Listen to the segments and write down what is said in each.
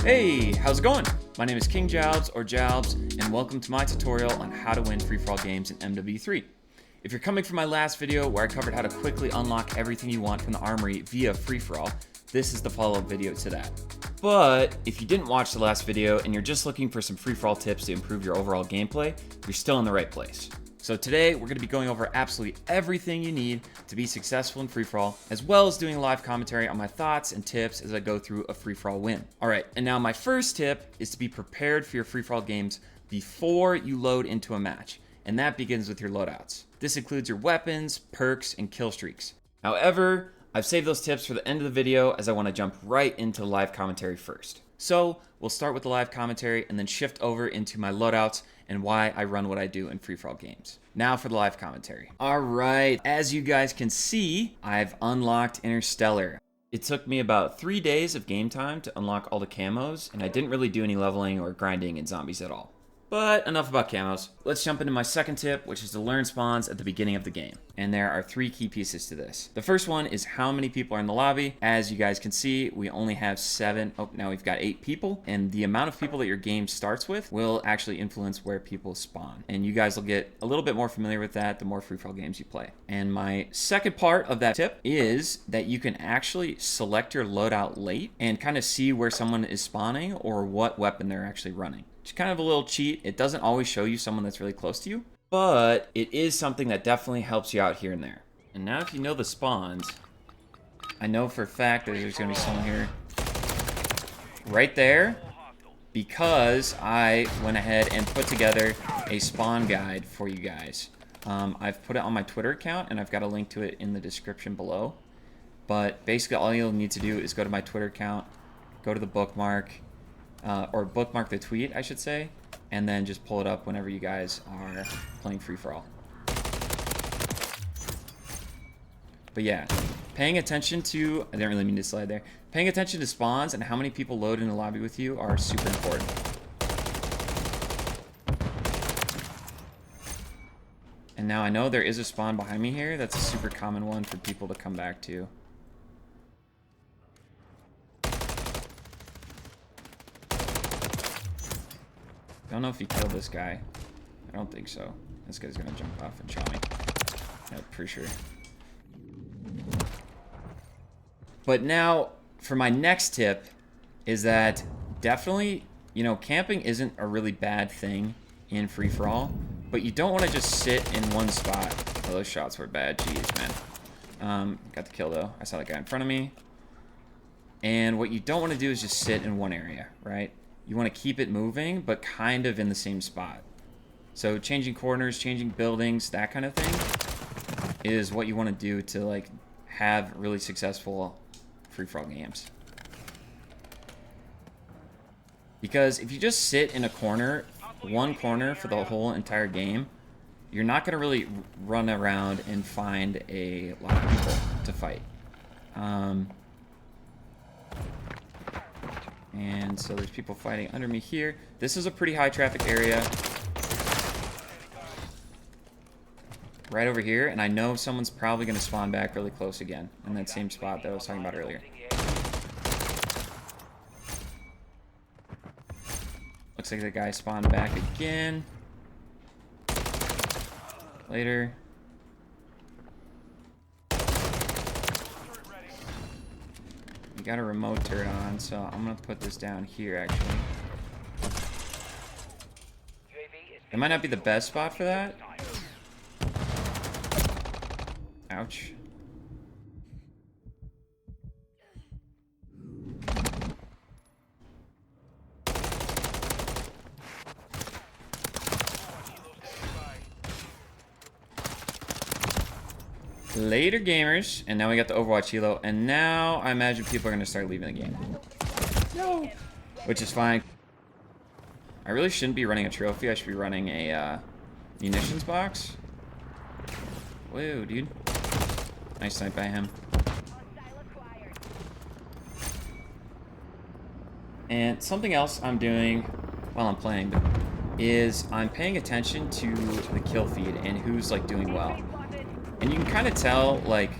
Hey, how's it going? My name is King Jalbs or Jalbs, and welcome to my tutorial on how to win free-for-all games in MW3. If you're coming from my last video where I covered how to quickly unlock everything you want from the armory via free-for-all, this is the follow-up video to that. But if you didn't watch the last video and you're just looking for some free-for-all tips to improve your overall gameplay, you're still in the right place. So today, we're going to be going over absolutely everything you need to be successful in free-for-all, as well as doing a live commentary on my thoughts and tips as I go through a free-for-all win. Alright, and now my first tip is to be prepared for your free-for-all games before you load into a match, and that begins with your loadouts. This includes your weapons, perks, and kill streaks. However, I've saved those tips for the end of the video as I want to jump right into the live commentary first. So, we'll start with the live commentary and then shift over into my loadouts and why I run what I do in free-for-all games. Now for the live commentary. Alright, as you guys can see, I've unlocked Interstellar. It took me about 3 days of game time to unlock all the camos, and I didn't really do any leveling or grinding in zombies at all. But enough about camos. Let's jump into my second tip, which is to learn spawns at the beginning of the game. And there are 3 key pieces to this. The first one is how many people are in the lobby. As you guys can see, we only have 7. Oh, now we've got 8 people. And the amount of people that your game starts with will actually influence where people spawn. And you guys will get a little bit more familiar with that the more free-for-all games you play. And my second part of that tip is that you can actually select your loadout late and kind of see where someone is spawning or what weapon they're actually running. It's kind of a little cheat. It doesn't always show you someone that's really close to you, but it is something that definitely helps you out here and there. And now if you know the spawns, I know for a fact that there's going to be someone here right there because I went ahead and put together a spawn guide for you guys. I've put it on my Twitter account, and I've got a link to it in the description below. But basically all you'll need to do is go to my Twitter account, go to the bookmark, or bookmark the tweet, I should say, and then just pull it up whenever you guys are playing free-for-all. But yeah, paying attention to, I didn't really mean to slide there, paying attention to spawns and how many people load in the lobby with you are super important. And now I know there is a spawn behind me here. That's a super common one for people to come back to. I don't know if he killed this guy. I don't think so. This guy's gonna jump off and shot me. Yeah, pretty sure. But now, for my next tip, is that definitely, you know, camping isn't a really bad thing in free-for-all, but you don't want to just sit in one spot. Oh, those shots were bad. Jeez, man. Got the kill, though. I saw that guy in front of me. And what you don't want to do is just sit in one area, right? You want to keep it moving, but kind of in the same spot. So changing corners, changing buildings, that kind of thing is what you want to do to like have really successful free-for-all games. Because if you just sit in a corner, one corner for the whole entire game, you're not going to really run around and find a lot of people to fight. And so there's people fighting under me here. This is a pretty high traffic area. Right over here, and I know someone's probably going to spawn back really close again in that same spot that I was talking about earlier. Looks like the guy spawned back again. Later. We got a remote turret on, so I'm gonna put this down here actually. It might not be the best spot for that. Ouch. Later, gamers. And now we got the Overwatch helo. And now I imagine people are going to start leaving the game. No. Which is fine. I really shouldn't be running a trophy. I should be running a munitions box. Whoa, dude. Nice snipe by him. And something else I'm doing while I'm playing is I'm paying attention to the kill feed and who's like doing well. And you can kind of tell like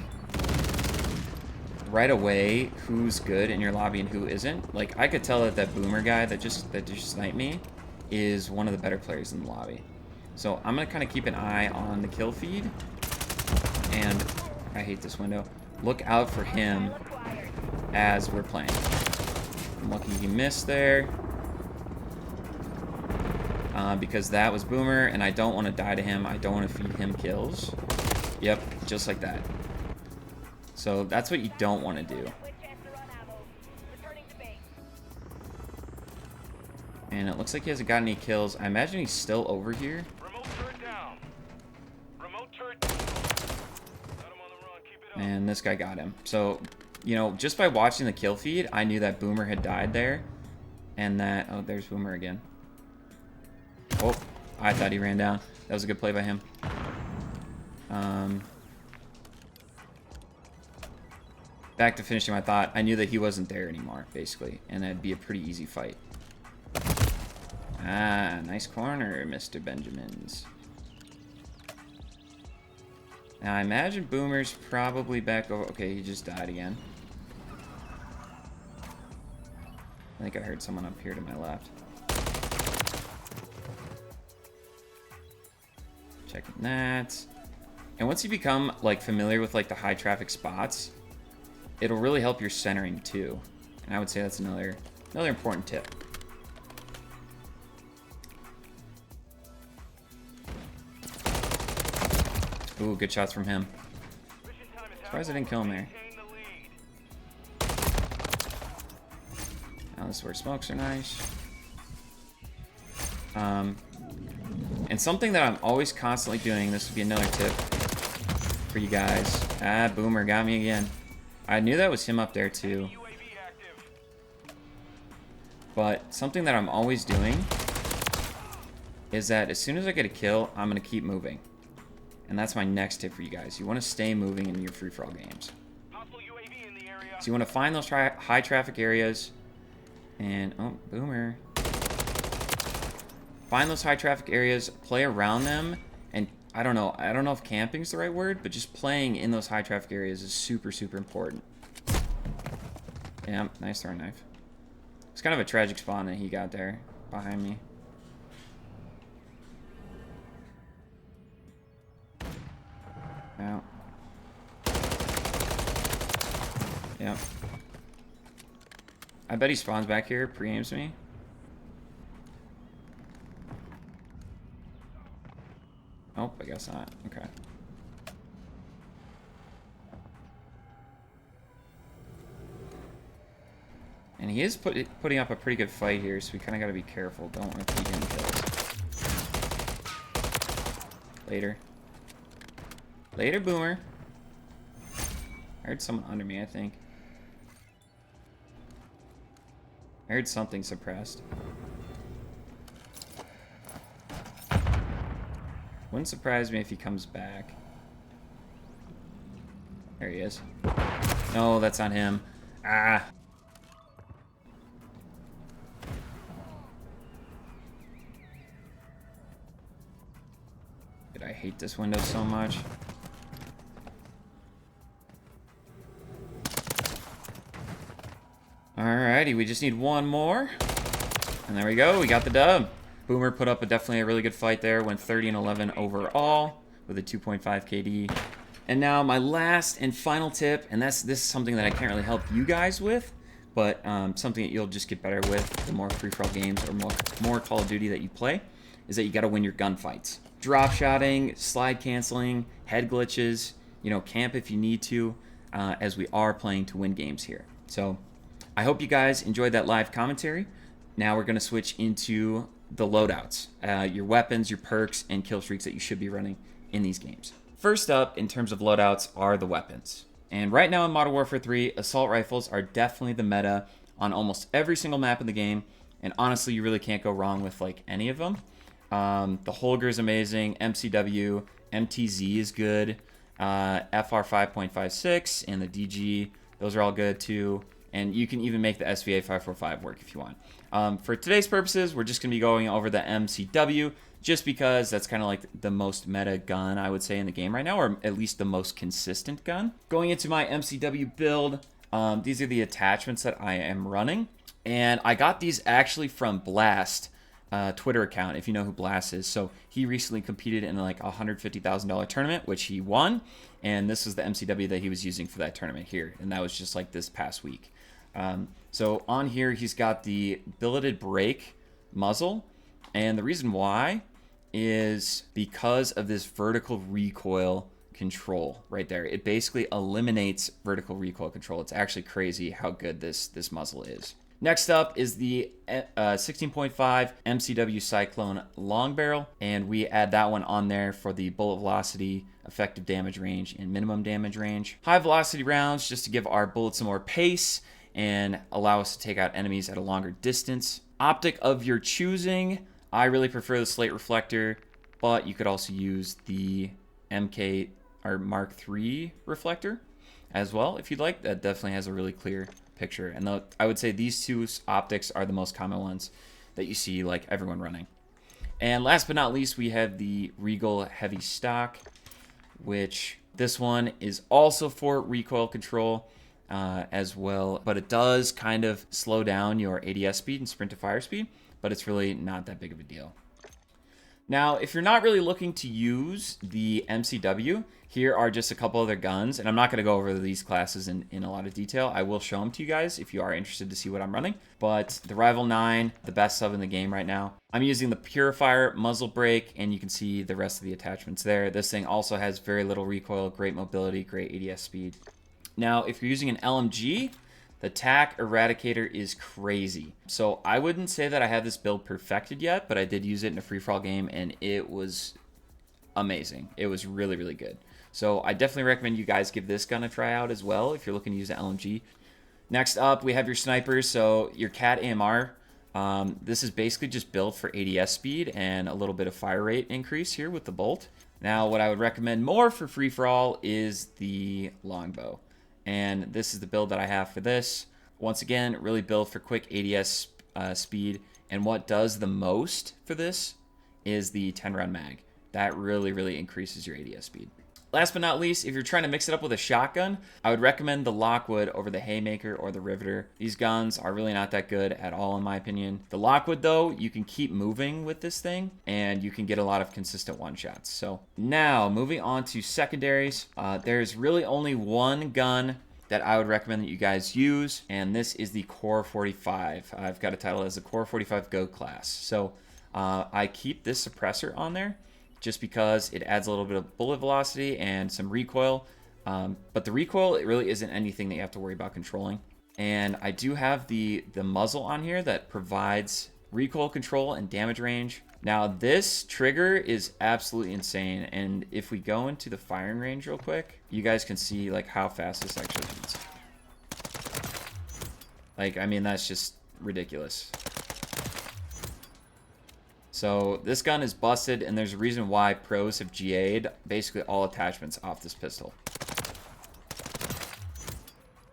right away who's good in your lobby and who isn't. Like, I could tell that that boomer guy that just sniped me is one of the better players in the lobby. So I'm gonna kind of keep an eye on the kill feed, and I hate this window. Look out for him as we're playing. I'm lucky he missed there. Because that was Boomer, and I don't want to die to him. I don't want to feed him kills. Yep, just like that. So that's what you don't want to do. And it looks like he hasn't got any kills. I imagine he's still over here. And this guy got him. So, you know, just by watching the kill feed, I knew that Boomer had died there. And that... Oh, there's Boomer again. Oh, I thought he ran down. That was a good play by him. Back to finishing my thought. I knew that he wasn't there anymore, basically. And that'd be a pretty easy fight. Ah, nice corner, Mr. Benjamins. Now, I imagine Boomer's probably back over... Okay, he just died again. I think I heard someone up here to my left. Checking that. And once you become like familiar with like the high traffic spots, it'll really help your centering too. And I would say that's another important tip. Ooh, good shots from him. Surprised I didn't kill him there. Now this is where smokes are nice. And something that I'm always constantly doing, this would be another tip for you guys. Ah, Boomer got me again. I knew that was him up there too. But something that I'm always doing is that as soon as I get a kill, I'm going to keep moving. And that's my next tip for you guys. You want to stay moving in your free-for-all games. So you want to find those high traffic areas. And, oh, Boomer. Find those high traffic areas, play around them, and I don't know if camping is the right word, but just playing in those high traffic areas is super, super important. Yeah, nice throwing knife. It's kind of a tragic spawn that he got there behind me. Yeah. Yeah. I bet he spawns back here, pre-aims me. Nope, I guess not. Okay. And he is putting up a pretty good fight here, so we kind of got to be careful. Don't want to feed him kills. Later. Later, Boomer. I heard someone under me, I think. I heard something suppressed. Wouldn't surprise me if he comes back. There he is. No, that's not him. Ah. Dude, I hate this window so much. Alrighty, we just need one more. And there we go, we got the dub. Boomer put up definitely a really good fight there. Went 30-11 overall with a 2.5 KD. And now my last and final tip, and this is something that I can't really help you guys with, but something that you'll just get better with the more free-for-all games or more Call of Duty that you play, is that you got to win your gunfights. Drop shotting, slide canceling, head glitches, you know, camp if you need to, as we are playing to win games here. So I hope you guys enjoyed that live commentary. Now we're going to switch into the loadouts, your weapons, your perks, and kill streaks that you should be running in these games. First up, in terms of loadouts, are the weapons. And right now in Modern Warfare 3, assault rifles are definitely the meta on almost every single map in the game. And honestly, you really can't go wrong with like any of them. The Holger is amazing, MCW, MTZ is good, FR 5.56 and the DG, those are all good too. And you can even make the SVA 545 work if you want. For today's purposes, we're just going to be going over the MCW, just because that's kind of like the most meta gun, I would say, in the game right now, or at least the most consistent gun. Going into my MCW build, These are the attachments that I am running. And I got these actually from Blast, Twitter account, if you know who Blast is. So he recently competed in like a $150,000 tournament, which he won. And this is the MCW that he was using for that tournament here. And that was just like this past week. So on here, he's got the billeted brake muzzle. And the reason why is because of this vertical recoil control right there. It basically eliminates vertical recoil control. It's actually crazy how good this muzzle is. Next up is the 16.5 MCW Cyclone long barrel, and we add that one on there for the bullet velocity, effective damage range, and minimum damage range. High velocity rounds just to give our bullets some more pace and allow us to take out enemies at a longer distance. Optic of your choosing. I really prefer the slate reflector, but you could also use the MK or Mark III reflector as well if you'd like. That definitely has a really clear picture, and I would say these two optics are the most common ones that you see like everyone running. And last but not least, we have the Regal Heavy Stock, which this one is also for recoil control as well, but it does kind of slow down your ADS speed and sprint to fire speed, but it's really not that big of a deal. Now, if you're not really looking to use the MCW, here are just a couple other guns, and I'm not going to go over these classes in a lot of detail. I will show them to you guys if you are interested to see what I'm running. But the Rival 9, the best sub in the game right now. I'm using the Purifier muzzle brake, and you can see the rest of the attachments there. This thing also has very little recoil, great mobility, great ADS speed. Now, if you're using an LMG, the Taq Eradicator is crazy. So I wouldn't say that I have this build perfected yet, but I did use it in a free-for-all game, and it was amazing. It was really, really good. So I definitely recommend you guys give this gun a try out as well if you're looking to use an LMG. Next up, we have your snipers. So your KATT AMR. This is basically just built for ADS speed and a little bit of fire rate increase here with the bolt. Now, what I would recommend more for free-for-all is the Longbow. And this is the build that I have for this. Once again, really built for quick ADS speed. And what does the most for this is the 10-round mag. That really, really increases your ADS speed. Last but not least, if you're trying to mix it up with a shotgun, I would recommend the Lockwood over the Haymaker or the Riveter. These guns are really not that good at all, in my opinion. The Lockwood, though, you can keep moving with this thing, and you can get a lot of consistent one-shots. So now, moving on to secondaries, there's really only one gun that I would recommend that you guys use, and this is the Core 45. I've got a title as the Core 45 Go class. So I keep this suppressor on there, just because it adds a little bit of bullet velocity and some recoil. But the recoil, it really isn't anything that you have to worry about controlling. And I do have the muzzle on here that provides recoil control and damage range. Now, this trigger is absolutely insane. And if we go into the firing range real quick, you guys can see like how fast this actually shoots. Like, I mean, that's just ridiculous. So this gun is busted, and there's a reason why pros have GA'd basically all attachments off this pistol.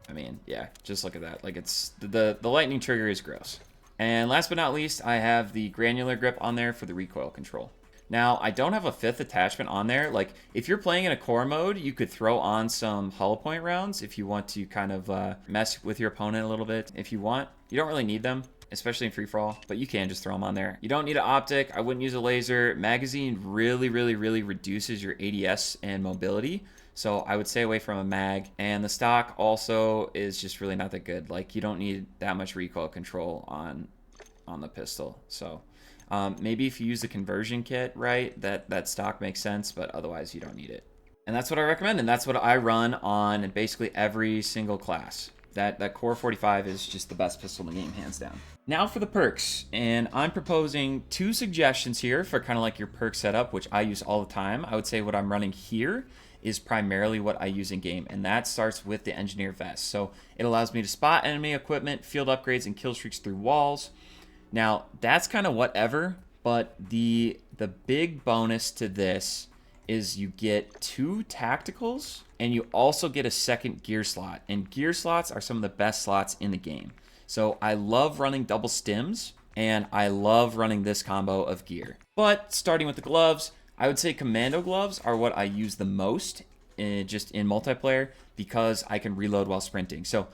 I mean, yeah, just look at that. Like, it's the lightning trigger is gross. And last but not least, I have the granular grip on there for the recoil control. Now, I don't have a fifth attachment on there. Like, if you're playing in a core mode, you could throw on some hollow point rounds if you want to kind of mess with your opponent a little bit. If you want, you don't really need them, especially in free-for-all, but you can just throw them on there. You don't need an optic. I wouldn't use a laser. Magazine really, really, really reduces your ADS and mobility, so I would stay away from a mag. And the stock also is just really not that good. Like, you don't need that much recoil control on the pistol. So maybe if you use the conversion kit, right, that stock makes sense, but otherwise you don't need it. And that's what I recommend, and that's what I run on basically every single class. That Core 45 is just the best pistol in the game, hands down. Now for the perks, and I'm proposing 2 suggestions here for kind of like your perk setup, which I use all the time. I would say what I'm running here is primarily what I use in game, and that starts with the Engineer Vest. So it allows me to spot enemy equipment, field upgrades, and kill streaks through walls. Now that's kind of whatever, but the big bonus to this is you get 2 tacticals, and you also get a second gear slot. And gear slots are some of the best slots in the game. So I love running double stims, and I love running this combo of gear. But starting with the gloves, I would say commando gloves are what I use the most just in multiplayer, because I can reload while sprinting. So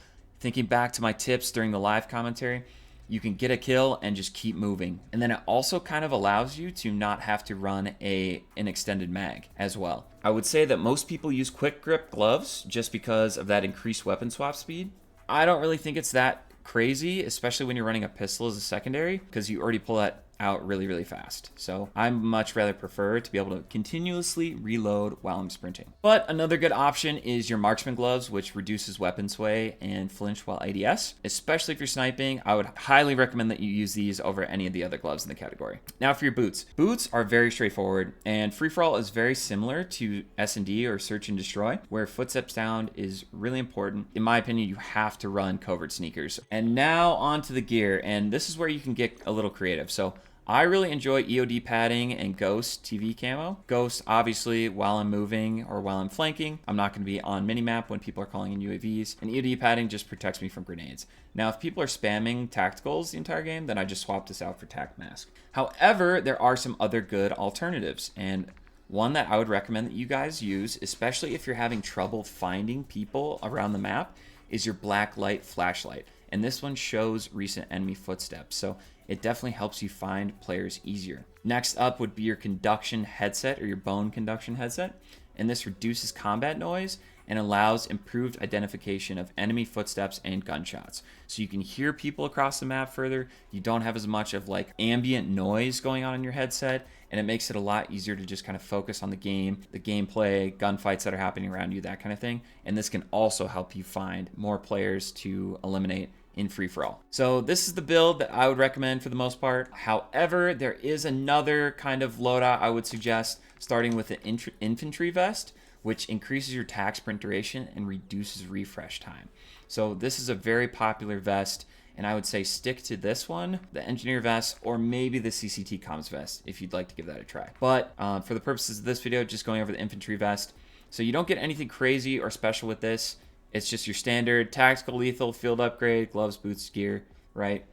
Thinking back to my tips during the live commentary, you can get a kill and just keep moving. And then it also kind of allows you to not have to run an extended mag as well. I would say that most people use quick grip gloves just because of that increased weapon swap speed. I don't really think it's that crazy, especially when you're running a pistol as a secondary, because you already pull that out really, really fast. So I much rather prefer to be able to continuously reload while I'm sprinting. But another good option is your marksman gloves, which reduces weapon sway and flinch while ADS. Especially if you're sniping, I would highly recommend that you use these over any of the other gloves in the category. Now for your boots. Boots are very straightforward, and free-for-all is very similar to S&D or search and destroy, where footsteps down is really important. In my opinion, you have to run covert sneakers. And now onto the gear, and this is where you can get a little creative. So I really enjoy EOD padding and Ghost TV camo. Ghost, obviously, while I'm moving or while I'm flanking, I'm not going to be on minimap when people are calling in UAVs. And EOD padding just protects me from grenades. Now, if people are spamming tacticals the entire game, then I just swap this out for tac mask. However, there are some other good alternatives. And one that I would recommend that you guys use, especially if you're having trouble finding people around the map, is your black light flashlight. And this one shows recent enemy footsteps. So it definitely helps you find players easier. Next up would be your conduction headset or your bone conduction headset. And this reduces combat noise and allows improved identification of enemy footsteps and gunshots. So you can hear people across the map further. You don't have as much of like ambient noise going on in your headset, and it makes it a lot easier to just kind of focus on the game, the gameplay, gunfights that are happening around you, that kind of thing. And this can also help you find more players to eliminate in free-for-all. So this is the build that I would recommend for the most part. However, there is another kind of loadout I would suggest, starting with an infantry vest, which increases your tac sprint duration and reduces refresh time. So this is a very popular vest, and I would say stick to this one, the engineer vest, or maybe the CCT comms vest if you'd like to give that a try. But for the purposes of this video, just going over the infantry vest. So you don't get anything crazy or special with this. It's just your standard tactical lethal field upgrade, gloves, boots, gear, right?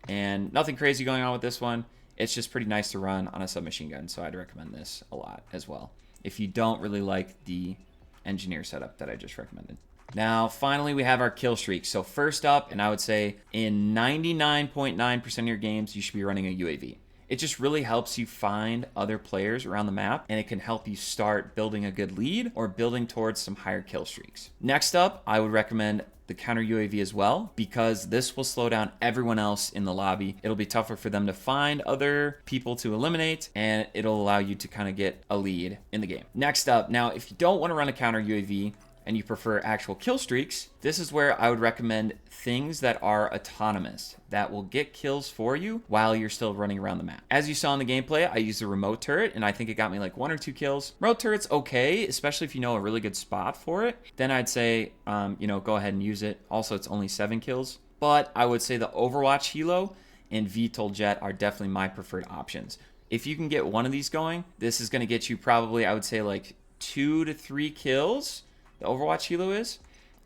And nothing crazy going on with this one. It's just pretty nice to run on a submachine gun, so I'd recommend this a lot as well, if you don't really like the engineer setup that I just recommended. Now, finally, we have our kill streak. So first up, and I would say in 99.9% of your games, you should be running a UAV. It just really helps you find other players around the map, and it can help you start building a good lead or building towards some higher kill streaks. Next up, I would recommend the counter UAV as well, because this will slow down everyone else in the lobby. It'll be tougher for them to find other people to eliminate, and it'll allow you to kind of get a lead in the game. Next up, now if you don't want to run a counter UAV, and you prefer actual kill streaks, this is where I would recommend things that are autonomous, that will get kills for you while you're still running around the map. As you saw in the gameplay, I used a remote turret, and I think it got me like 1 or 2 kills. Remote turret's okay, especially if you know a really good spot for it. Then I'd say, go ahead and use it. Also, it's only 7 kills. But I would say the Overwatch Helo and VTOL Jet are definitely my preferred options. If you can get one of these going, this is gonna get you probably, I would say like 2 to 3 kills. The Overwatch Helo is,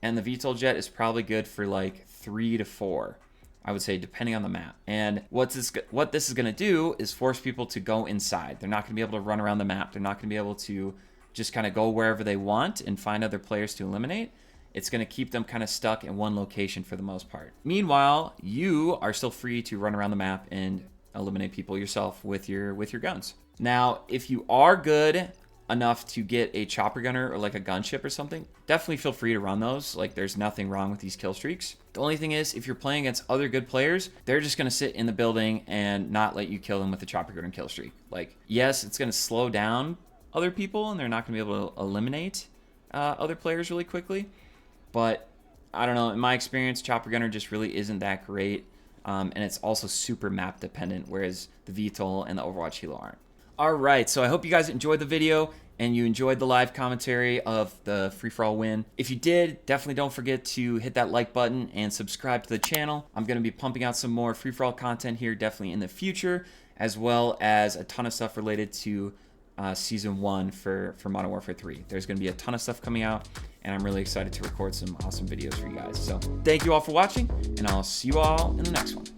and the VTOL Jet is probably good for like 3 to 4, I would say, depending on the map. And what this is going to do is force people to go inside. They're not going to be able to run around the map. They're not going to be able to just kind of go wherever they want and find other players to eliminate. It's going to keep them kind of stuck in one location for the most part. Meanwhile, you are still free to run around the map and eliminate people yourself with your guns. Now, if you are good enough to get a chopper gunner or like a gunship or something, definitely feel free to run those. Like, there's nothing wrong with these kill streaks. The only thing is, if you're playing against other good players, they're just going to sit in the building and not let you kill them with a chopper gunner kill streak. Like, yes, it's going to slow down other people and they're not going to be able to eliminate other players really quickly. But I don't know, in my experience, chopper gunner just really isn't that great. And it's also super map dependent, whereas the VTOL and the Overwatch Helo aren't. All right, so I hope you guys enjoyed the video and you enjoyed the live commentary of the free-for-all win. If you did, definitely don't forget to hit that like button and subscribe to the channel. I'm going to be pumping out some more free-for-all content here definitely in the future, as well as a ton of stuff related to Season 1 for Modern Warfare 3. There's going to be a ton of stuff coming out, and I'm really excited to record some awesome videos for you guys. So thank you all for watching, and I'll see you all in the next one.